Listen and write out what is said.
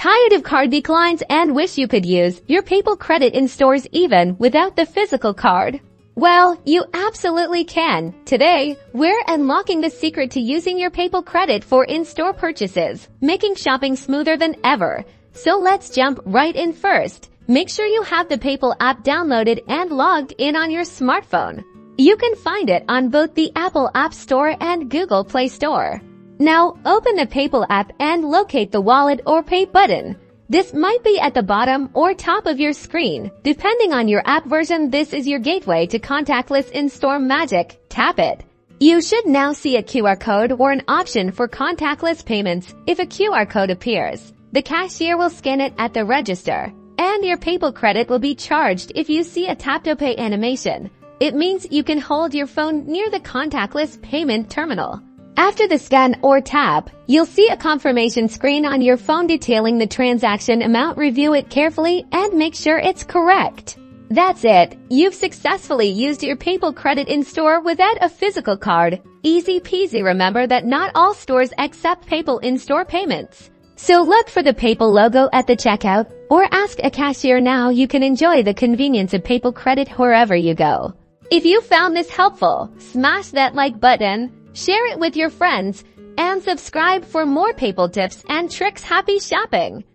Tired of card declines and wish you could use your PayPal credit in stores even without the physical card? Well, you absolutely can. Today, we're unlocking the secret to using your PayPal credit for in-store purchases, making shopping smoother than ever. So let's jump right in first. Make sure you have the PayPal app downloaded and logged in on your smartphone. You can find it on both the Apple App Store and Google Play Store. Now, open the PayPal app and locate the Wallet or Pay button. This might be at the bottom or top of your screen. Depending on your app version, this is your gateway to contactless in-store magic. Tap it. You should now see a QR code or an option for contactless payments. If a QR code appears, the cashier will scan it at the register, and your PayPal credit will be charged if you see a tap-to-pay animation. It means you can hold your phone near the contactless payment terminal. After the scan or tap, you'll see a confirmation screen on your phone detailing the transaction amount. Review it carefully and make sure it's correct. That's it. You've successfully used your PayPal credit in-store without a physical card. Easy peasy. Remember that not all stores accept PayPal in-store payments. So look for the PayPal logo at the checkout or ask a cashier now. You can enjoy the convenience of PayPal credit wherever you go. If you found this helpful, smash that like button, share it with your friends, and subscribe for more PayPal tips and tricks. Happy shopping!